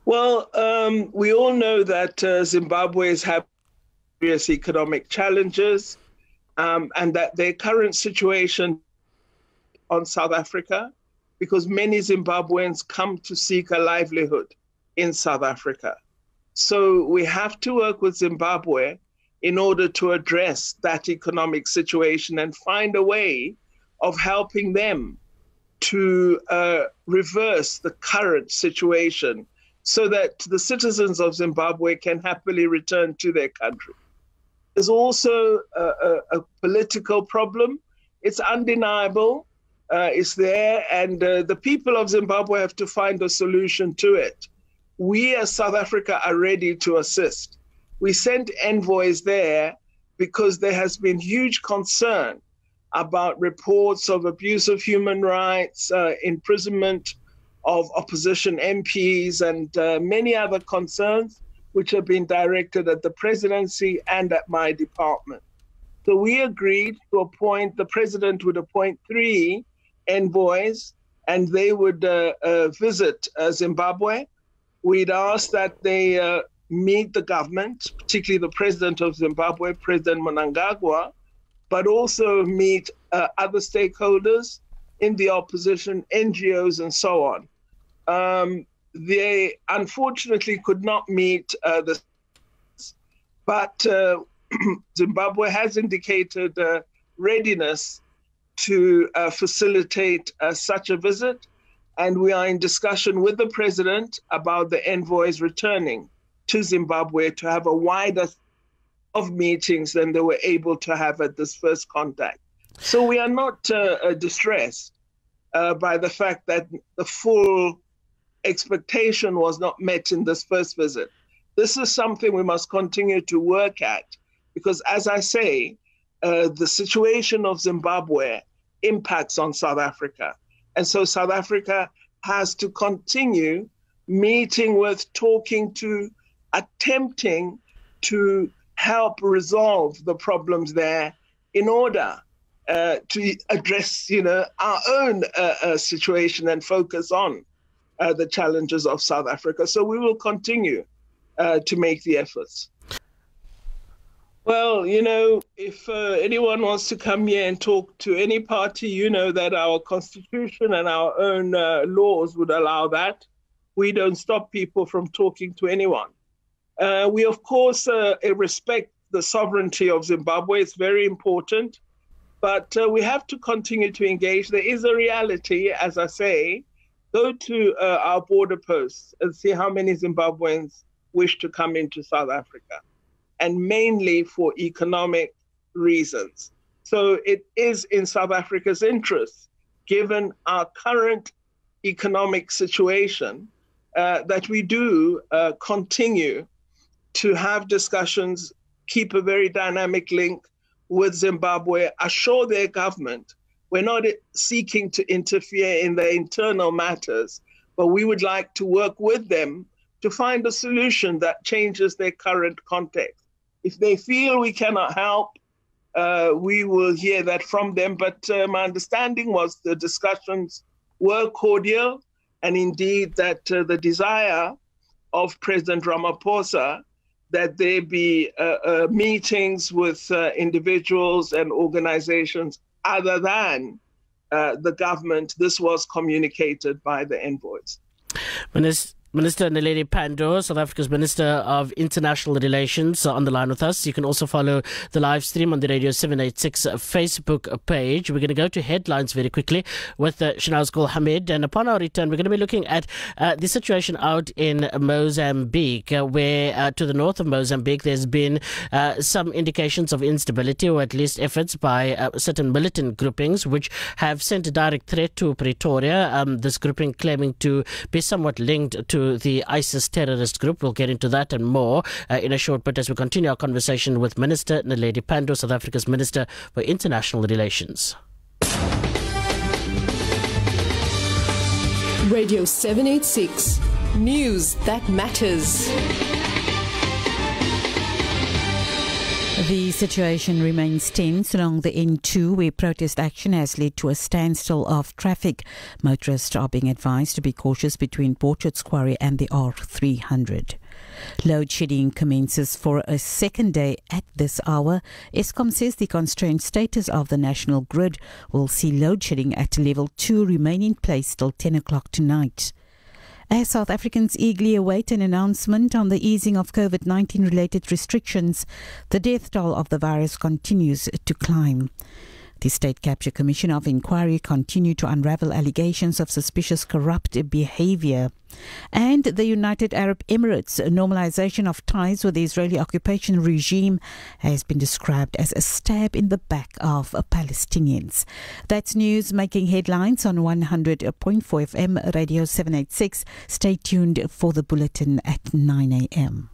Well, we all know that Zimbabwe is having serious economic challenges, and that their current situation on South Africa, because many Zimbabweans come to seek a livelihood in South Africa. So we have to work with Zimbabwe in order to address that economic situation and find a way of helping them to reverse the current situation so that the citizens of Zimbabwe can happily return to their country. There's also a political problem. It's undeniable. It's there, and the people of Zimbabwe have to find a solution to it. We as South Africa are ready to assist. We sent envoys there because there has been huge concern about reports of abuse of human rights, imprisonment of opposition MPs, and many other concerns which have been directed at the presidency and at my department. So we agreed to appoint, the president would appoint 3 envoys, and they would visit Zimbabwe. We'd ask that they meet the government, particularly the president of Zimbabwe, President Mnangagwa, but also meet other stakeholders in the opposition, NGOs, and so on. They unfortunately could not meet but Zimbabwe has indicated readiness to facilitate such a visit, and we are in discussion with the president about the envoys returning to Zimbabwe to have a wider of meetings than they were able to have at this first contact. So we are not distressed by the fact that the full expectation was not met in this first visit. This is something we must continue to work at because, as I say, the situation of Zimbabwe impacts on South Africa. And so South Africa has to continue meeting with, talking to, attempting to help resolve the problems there in order to address, our own situation and focus on the challenges of South Africa. So we will continue to make the efforts. Well, if anyone wants to come here and talk to any party, you know that our constitution and our own laws would allow that. We don't stop people from talking to anyone. We, of course, respect the sovereignty of Zimbabwe. It's very important. But we have to continue to engage. There is a reality, as I say. Go to our border posts and see how many Zimbabweans wish to come into South Africa, and mainly for economic reasons. So it is in South Africa's interest, given our current economic situation, that we do continue to have discussions, keep a very dynamic link with Zimbabwe, assure their government we're not seeking to interfere in their internal matters, but we would like to work with them to find a solution that changes their current context. If they feel we cannot help, we will hear that from them. But my understanding was the discussions were cordial, and indeed that the desire of President Ramaphosa that there be meetings with individuals and organizations other than the government. This was communicated by the envoys. Minister Naledi Pandor, South Africa's Minister of International Relations, on the line with us. You can also follow the live stream on the Radio 786 Facebook page. We're going to go to headlines very quickly with Shanaz Gul Hamid. And upon our return, we're going to be looking at the situation out in Mozambique, where to the north of Mozambique, there's been some indications of instability, or at least efforts by certain militant groupings, which have sent a direct threat to Pretoria. This grouping claiming to be somewhat linked to the ISIS terrorist group. We'll get into that and more in a short bit as we continue our conversation with Minister Naledi Pandor, South Africa's Minister for International Relations. Radio 786, news that matters. The situation remains tense along the N2, where protest action has led to a standstill of traffic. Motorists are being advised to be cautious between Portchurch Quarry and the R300. Load shedding commences for a second day at this hour. Eskom says the constrained status of the national grid will see load shedding at level 2 remain in place till 10 o'clock tonight. As South Africans eagerly await an announcement on the easing of COVID-19 related restrictions, the death toll of the virus continues to climb. The State Capture Commission of Inquiry continued to unravel allegations of suspicious corrupt behavior. And the United Arab Emirates' normalization of ties with the Israeli occupation regime has been described as a stab in the back of Palestinians. That's news making headlines on 100.4 FM Radio 786. Stay tuned for the bulletin at 9 a.m.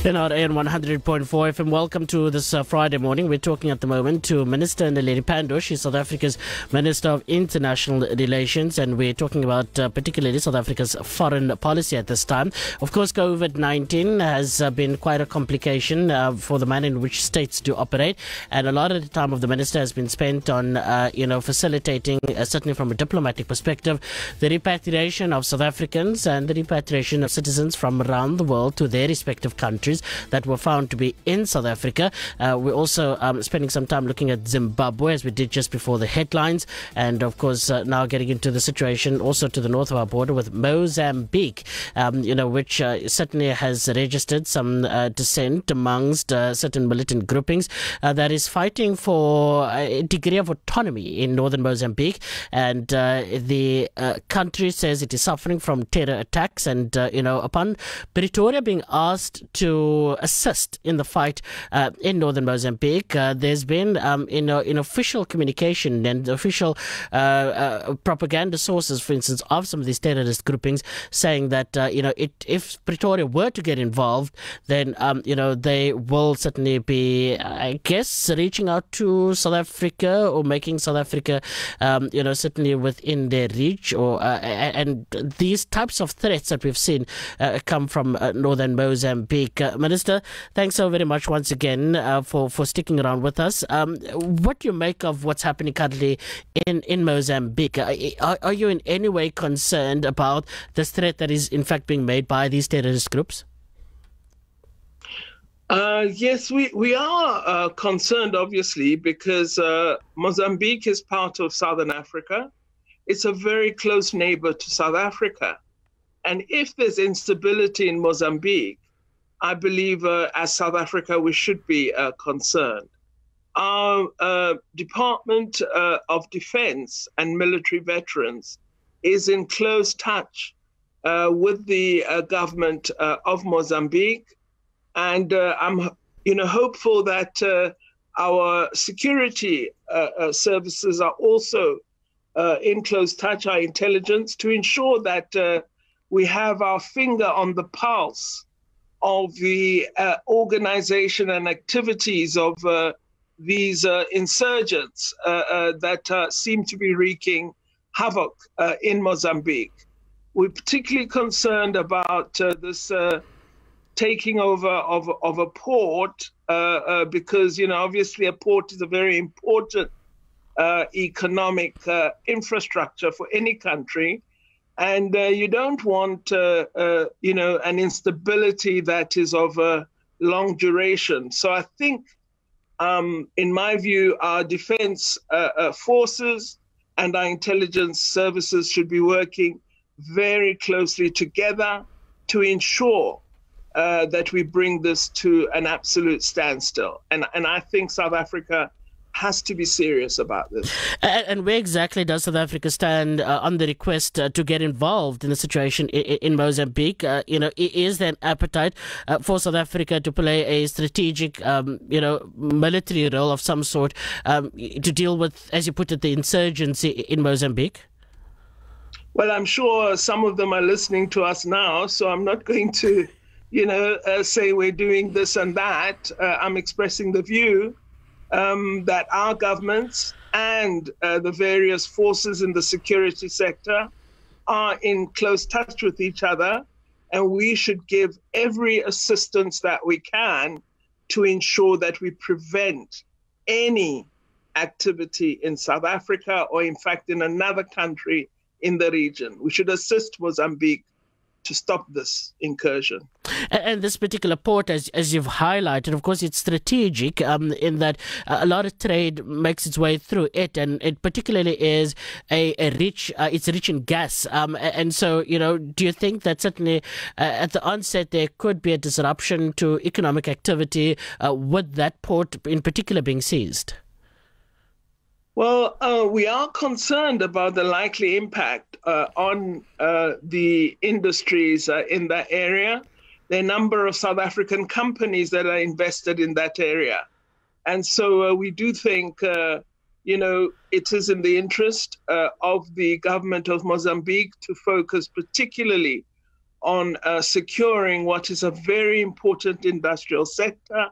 In our AM 100.4 FM, welcome to this Friday morning. We're talking at the moment to Minister Naledi Pandor. She's South Africa's Minister of International Relations, and we're talking about particularly South Africa's foreign policy at this time. Of course, COVID-19 has been quite a complication for the manner in which states do operate, and a lot of the time of the Minister has been spent on, facilitating, certainly from a diplomatic perspective, the repatriation of South Africans and the repatriation of citizens from around the world to their respective countries that were found to be in South Africa. We're also spending some time looking at Zimbabwe, as we did just before the headlines, and of course now getting into the situation also to the north of our border with Mozambique, which certainly has registered some dissent amongst certain militant groupings that is fighting for a degree of autonomy in northern Mozambique, and the country says it is suffering from terror attacks, and upon Pretoria being asked to assist in the fight in northern Mozambique, there's been in official communication and official propaganda sources, for instance, of some of these terrorist groupings, saying that if Pretoria were to get involved, then they will certainly be, I guess, reaching out to South Africa or making South Africa certainly within their reach, or and these types of threats that we've seen come from northern Mozambique. Minister, thanks so very much once again for sticking around with us. What do you make of what's happening currently in Mozambique? Are you in any way concerned about this threat that is in fact being made by these terrorist groups? Yes, we are concerned, obviously, because Mozambique is part of Southern Africa. It's a very close neighbor to South Africa. And if there's instability in Mozambique, I believe as South Africa, we should be concerned. Our Department of Defense and Military Veterans is in close touch with the government of Mozambique. And I'm hopeful that our security services are also in close touch, our intelligence, to ensure that we have our finger on the pulse of the organization and activities of these insurgents that seem to be wreaking havoc in Mozambique. We're particularly concerned about this taking over of a port because, obviously a port is a very important economic infrastructure for any country. And you don't want, an instability that is of a long duration. So I think, in my view, our defense forces and our intelligence services should be working very closely together to ensure that we bring this to an absolute standstill. And I think South Africa has to be serious about this. And where exactly does South Africa stand on the request to get involved in the situation in Mozambique? Is there an appetite for South Africa to play a strategic, military role of some sort to deal with, as you put it, the insurgency in Mozambique? Well, I'm sure some of them are listening to us now, so I'm not going to, say we're doing this and that. I'm expressing the view that our governments and the various forces in the security sector are in close touch with each other, and we should give every assistance that we can to ensure that we prevent any activity in South Africa or, in fact, in another country in the region. We should assist Mozambique to stop this incursion. And this particular port, as you've highlighted, of course, it's strategic in that a lot of trade makes its way through it, and it particularly is it's rich in gas. And so, do you think that certainly at the onset there could be a disruption to economic activity with that port in particular being seized? Well, we are concerned about the likely impact on the industries in that area. There are a number of South African companies that are invested in that area. And so we do think, it is in the interest of the government of Mozambique to focus particularly on securing what is a very important industrial sector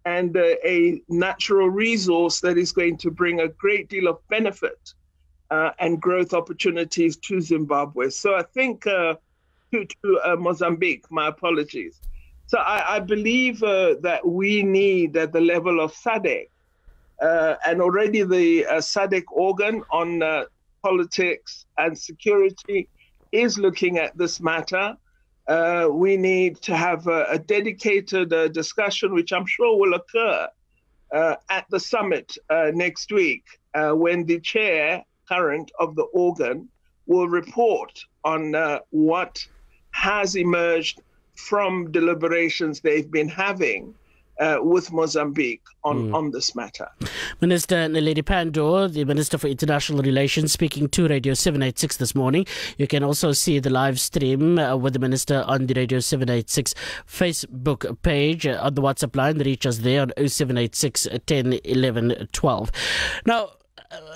and a natural resource that is going to bring a great deal of benefit and growth opportunities to Zimbabwe. So I think to Mozambique, my apologies. So I believe that we need at the level of SADC, and already the SADC organ on politics and security is looking at this matter. We need to have a dedicated discussion, which I'm sure will occur at the summit next week, when the chair current of the organ will report on what has emerged from deliberations they've been having with Mozambique on this matter. Minister Naledi Pandor, the Minister for International Relations, speaking to Radio 786 this morning. You can also see the live stream with the Minister on the Radio 786 Facebook page on the WhatsApp line. Reach us there on 0786 10 11 12. Now,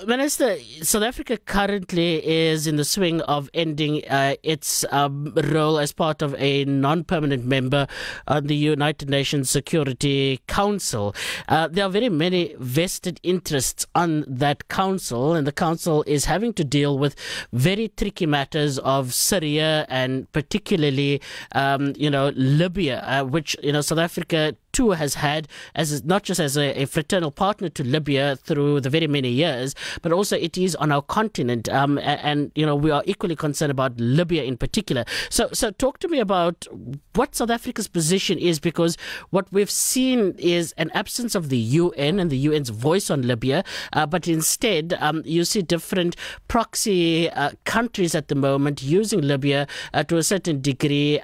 Minister, South Africa currently is in the swing of ending its role as part of a non-permanent member of the United Nations Security Council. There are very many vested interests on that council, and the council is having to deal with very tricky matters of Syria and particularly, Libya, which, South Africa too has had as not just as a fraternal partner to Libya through the very many years, but also it is on our continent, and we are equally concerned about Libya in particular. So talk to me about what South Africa's position is, because what we've seen is an absence of the UN and the UN's voice on Libya, but instead you see different proxy countries at the moment using Libya to a certain degree,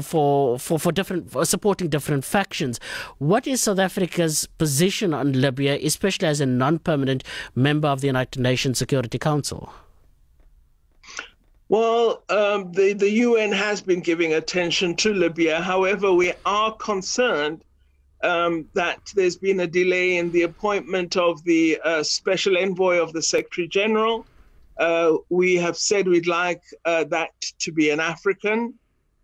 for supporting different factions. What is South Africa's position on Libya, especially as a non-permanent member of the United Nations Security Council? Well, the UN has been giving attention to Libya. However, we are concerned that there's been a delay in the appointment of the special envoy of the Secretary General. We have said we'd like that to be an African.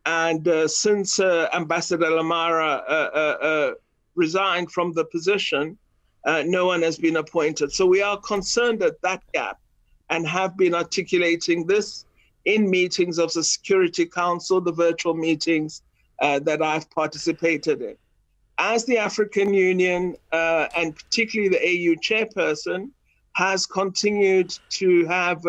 And since Ambassador Lamara resigned from the position, no one has been appointed. So we are concerned at that gap and have been articulating this in meetings of the Security Council, the virtual meetings that I've participated in. As the African Union, and particularly the AU chairperson, has continued to have